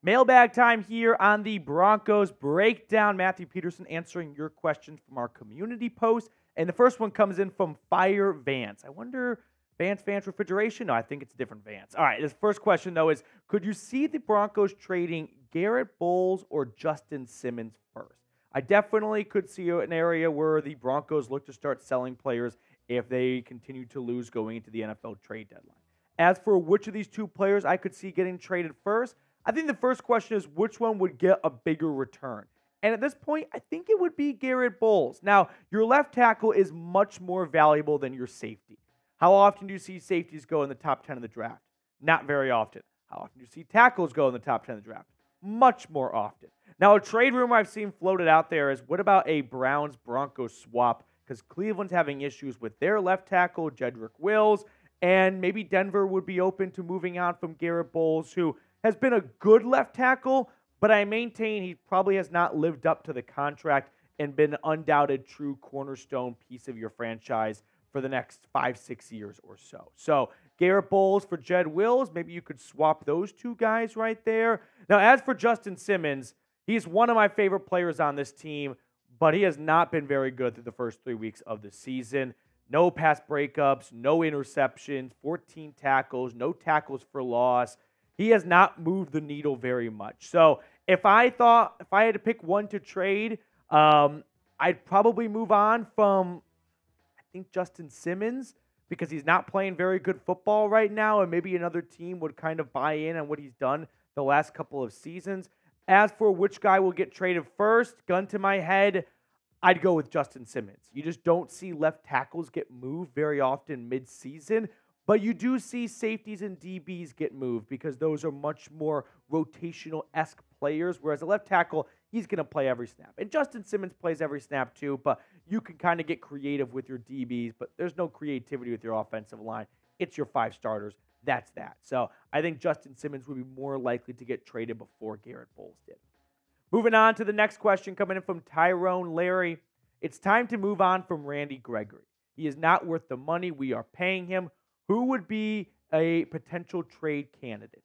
Mailbag time here on the Broncos Breakdown. Matthew Peterson answering your questions from our community post. And the first one comes in from Fire Vance. I wonder, Vance Refrigeration? No, I think it's a different Vance. All right, this first question, though, is could you see the Broncos trading Garett Bolles or Justin Simmons first? I definitely could see an area where the Broncos look to start selling players if they continue to lose going into the NFL trade deadline. As for which of these two players I could see getting traded first, I think the first question is which one would get a bigger return. And at this point, I think it would be Garett Bolles. Now, your left tackle is much more valuable than your safety. How often do you see safeties go in the top 10 of the draft? Not very often. How often do you see tackles go in the top 10 of the draft? Much more often. Now, a trade rumor I've seen floated out there is what about a Browns-Broncos swap? Because Cleveland's having issues with their left tackle, Jedrick Wills, and maybe Denver would be open to moving on from Garett Bolles, who has been a good left tackle, but I maintain he probably has not lived up to the contract and been an undoubted true cornerstone piece of your franchise for the next 5-6 years or so. So Garett Bolles for Jed Wills, maybe you could swap those two guys right there. Now, as for Justin Simmons, he's one of my favorite players on this team, but he has not been very good through the first 3 weeks of the season. No pass breakups, no interceptions, 14 tackles, no tackles for loss. He has not moved the needle very much. So if I had to pick one to trade, I'd probably move on from, I think, Justin Simmons, because he's not playing very good football right now, and maybe another team would kind of buy in on what he's done the last couple of seasons. As for which guy will get traded first, gun to my head, I'd go with Justin Simmons. You just don't see left tackles get moved very often mid-season, but you do see safeties and DBs get moved because those are much more rotational-esque players, whereas a left tackle, he's going to play every snap. And Justin Simmons plays every snap too, but you can kind of get creative with your DBs, but there's no creativity with your offensive line. It's your 5 starters. That's that. So I think Justin Simmons would be more likely to get traded before Garett Bolles did. Moving on to the next question coming in from Tyrone Larry. It's time to move on from Randy Gregory. He is not worth the money we are paying him. Who would be a potential trade candidate?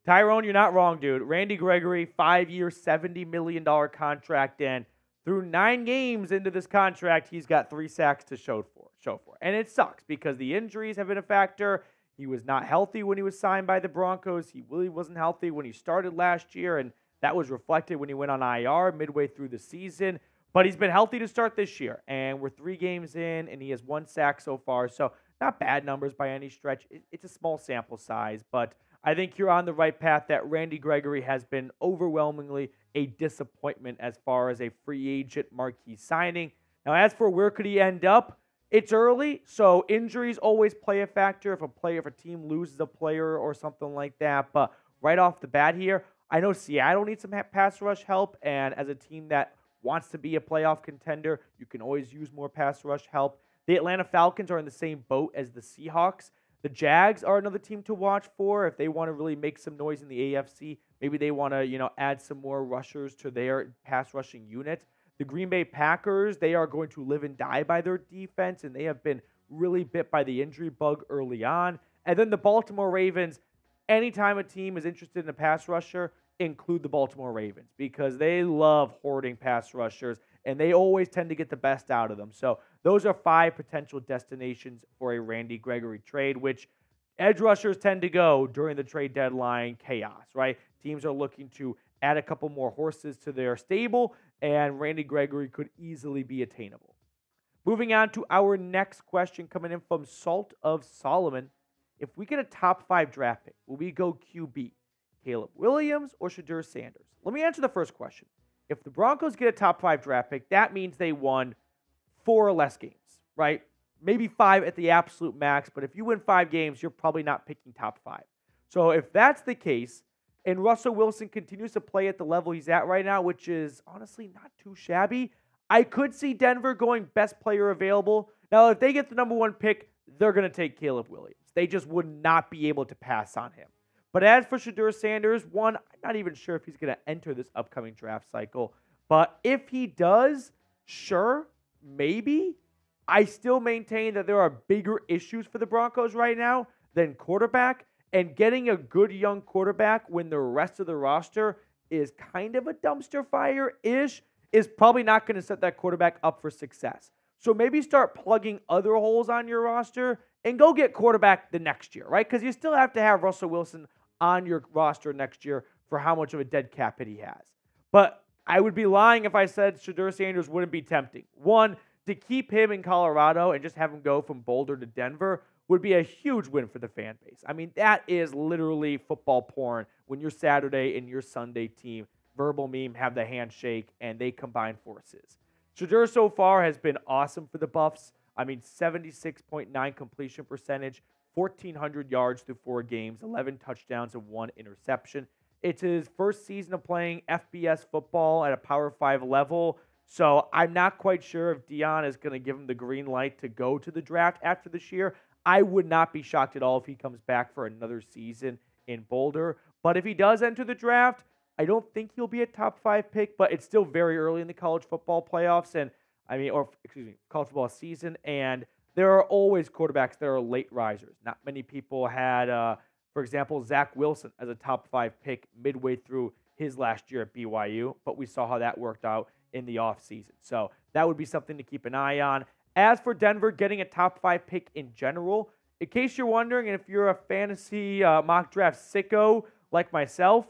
Tyrone, you're not wrong, dude. Randy Gregory, 5-year, $70 million contract, and through 9 games into this contract, he's got 3 sacks to show for. And it sucks because the injuries have been a factor. He was not healthy when he was signed by the Broncos. He really wasn't healthy when he started last year, and that was reflected when he went on IR midway through the season. But he's been healthy to start this year, and we're 3 games in, and he has 1 sack so far. So not bad numbers by any stretch. It's a small sample size, but I think you're on the right path that Randy Gregory has been overwhelmingly a disappointment as far as a free agent marquee signing. Now, as for where could he end up, it's early, so injuries always play a factor if a team loses a player or something like that. But right off the bat here, I know Seattle needs some pass rush help, and as a team that wants to be a playoff contender, you can always use more pass rush help. The Atlanta Falcons are in the same boat as the Seahawks. The Jags are another team to watch for if they want to really make some noise in the AFC. Maybe they want to, add some more rushers to their pass rushing unit. The Green Bay Packers, they are going to live and die by their defense, and they have been really bit by the injury bug early on. And then the Baltimore Ravens, anytime a team is interested in a pass rusher, include the Baltimore Ravens because they love hoarding pass rushers, and they always tend to get the best out of them. So those are 5 potential destinations for a Randy Gregory trade, which edge rushers tend to go during the trade deadline chaos, right? Teams are looking to add a couple more horses to their stable, and Randy Gregory could easily be attainable. Moving on to our next question coming in from Salt of Solomon. If we get a top 5 draft pick, will we go QB? Caleb Williams or Sherdur Sanders? Let me answer the first question. If the Broncos get a top 5 draft pick, that means they won 4 or less games, right? Maybe 5 at the absolute max, but if you win 5 games, you're probably not picking top 5. So if that's the case, and Russell Wilson continues to play at the level he's at right now, which is honestly not too shabby, I could see Denver going best player available. Now, if they get the number 1 pick, they're going to take Caleb Williams. They just would not be able to pass on him. But as for Sherdur Sanders, I'm not even sure if he's going to enter this upcoming draft cycle. But if he does, sure, maybe. I still maintain that there are bigger issues for the Broncos right now than quarterback. And getting a good young quarterback when the rest of the roster is kind of a dumpster fire-ish is probably not going to set that quarterback up for success. So maybe start plugging other holes on your roster and go get quarterback the next year, right? Because you still have to have Russell Wilson on your roster next year for how much of a dead cap hit he has. But I would be lying if I said Sherdur Sanders wouldn't be tempting. One, to keep him in Colorado and just have him go from Boulder to Denver would be a huge win for the fan base. I mean, that is literally football porn when your Saturday and your Sunday team, verbal meme, have the handshake and they combine forces. Shedeur so far has been awesome for the Buffs. I mean, 76.9 completion percentage, 1,400 yards through 4 games, 11 touchdowns and 1 interception. It's his first season of playing FBS football at a Power 5 level. So I'm not quite sure if Dion is going to give him the green light to go to the draft after this year. I would not be shocked at all if he comes back for another season in Boulder. But if he does enter the draft, I don't think he'll be a top 5 pick, but it's still very early in the college football playoffs college football season. And there are always quarterbacks that are late risers. Not many people had, for example, Zach Wilson as a top 5 pick midway through his last year at BYU, but we saw how that worked out in the offseason. So that would be something to keep an eye on. As for Denver getting a top 5 pick in general, in case you're wondering, and if you're a fantasy mock draft sicko like myself,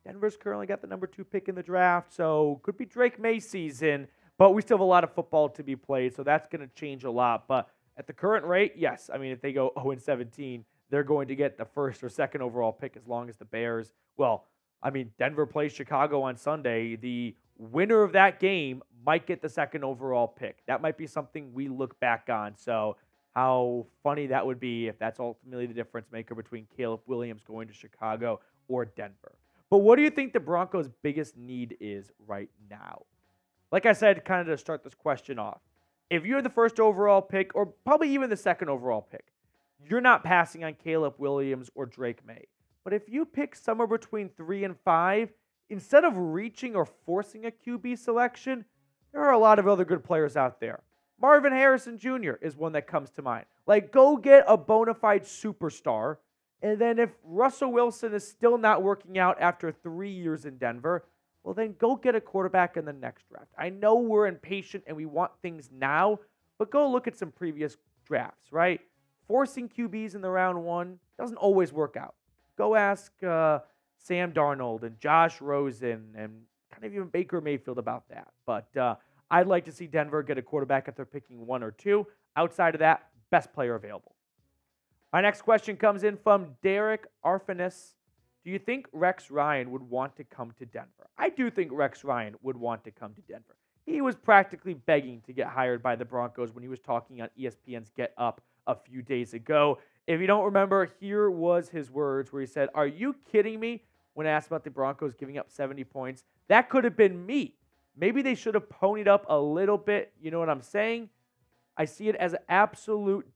Denver's currently got the number 2 pick in the draft, so could be Drake May season, but we still have a lot of football to be played, so that's going to change a lot. But at the current rate, yes, I mean, if they go 0-17, they're going to get the 1st or 2nd overall pick as long as the Bears, Denver plays Chicago on Sunday. The winner of that game might get the 2nd overall pick. That might be something we look back on. So how funny that would be if that's ultimately the difference maker between Caleb Williams going to Chicago or Denver. But what do you think the Broncos' biggest need is right now? Like I said, kind of to start this question off, if you're the 1st overall pick or probably even the 2nd overall pick, you're not passing on Caleb Williams or Drake May. But if you pick somewhere between 3 and 5, instead of reaching or forcing a QB selection, there are a lot of other good players out there. Marvin Harrison Jr. is one that comes to mind. Like, go get a bona fide superstar, and then if Russell Wilson is still not working out after 3 years in Denver, well, then go get a quarterback in the next draft. I know we're impatient and we want things now, but go look at some previous drafts, right? Forcing QBs in the round 1 doesn't always work out. Go ask Sam Darnold and Josh Rosen and kind of even Baker Mayfield about that. But I'd like to see Denver get a quarterback if they're picking 1 or 2. Outside of that, best player available. Our next question comes in from Derek Arfinis. Do you think Rex Ryan would want to come to Denver? I do think Rex Ryan would want to come to Denver. He was practically begging to get hired by the Broncos when he was talking on ESPN's Get Up a few days ago. If you don't remember, here was his words where he said, "Are you kidding me?" when asked about the Broncos giving up 70 points. That could have been me. Maybe they should have ponied up a little bit. You know what I'm saying? I see it as absolutely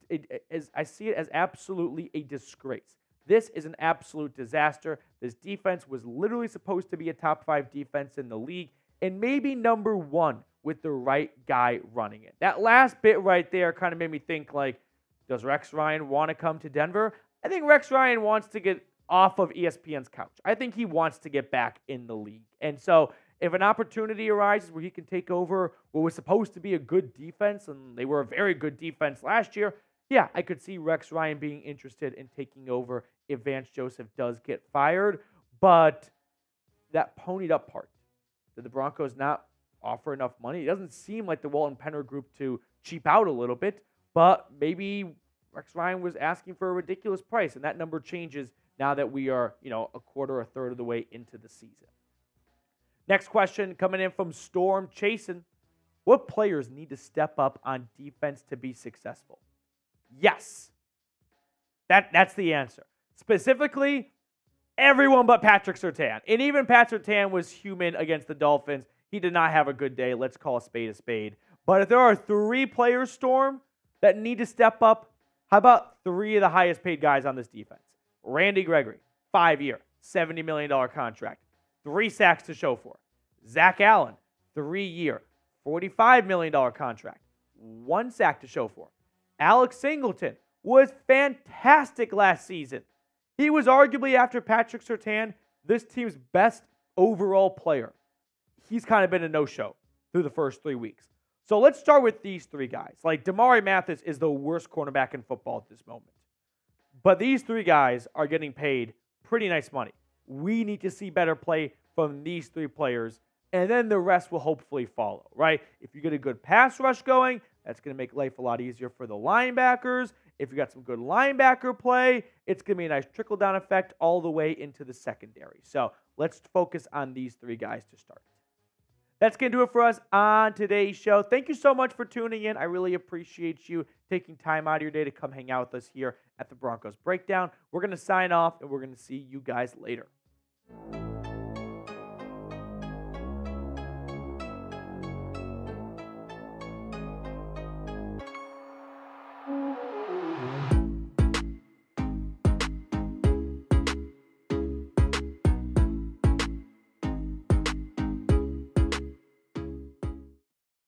a disgrace. This is an absolute disaster. This defense was literally supposed to be a top 5 defense in the league and maybe number 1 with the right guy running it. That last bit right there kind of made me think, like, does Rex Ryan want to come to Denver? I think Rex Ryan wants to get off of ESPN's couch. I think he wants to get back in the league. And so if an opportunity arises where he can take over what was supposed to be a good defense, and they were a very good defense last year, yeah, I could see Rex Ryan being interested in taking over if Vance Joseph does get fired. But that ponied up part, did the Broncos not offer enough money? It doesn't seem like the Walton Penner group to cheap out a little bit, but maybe Rex Ryan was asking for a ridiculous price, and that number changes now that we are, a quarter or a third of the way into the season. Next question coming in from Storm Chasen. What players need to step up on defense to be successful? Yes. That's the answer. Specifically, everyone but Patrick Surtain. And even Pat Surtain was human against the Dolphins. He did not have a good day. Let's call a spade a spade. But if there are 3 players, Storm, that need to step up, how about 3 of the highest paid guys on this defense? Randy Gregory, 5-year, $70 million contract, 3 sacks to show for. Zach Allen, 3-year, $45 million contract, 1 sack to show for. Alex Singleton was fantastic last season. He was arguably, after Patrick Surtain, this team's best overall player. He's kind of been a no-show through the first 3 weeks. So let's start with these three guys. Like, Damari Mathis is the worst cornerback in football at this moment. But these three guys are getting paid pretty nice money. We need to see better play from these three players, and then the rest will hopefully follow, right? If you get a good pass rush going, that's going to make life a lot easier for the linebackers. If you got some good linebacker play, it's going to be a nice trickle-down effect all the way into the secondary. So let's focus on these three guys to start. That's going to do it for us on today's show. Thank you so much for tuning in. I really appreciate you taking time out of your day to come hang out with us here at the Broncos Breakdown. We're going to sign off, and we're going to see you guys later.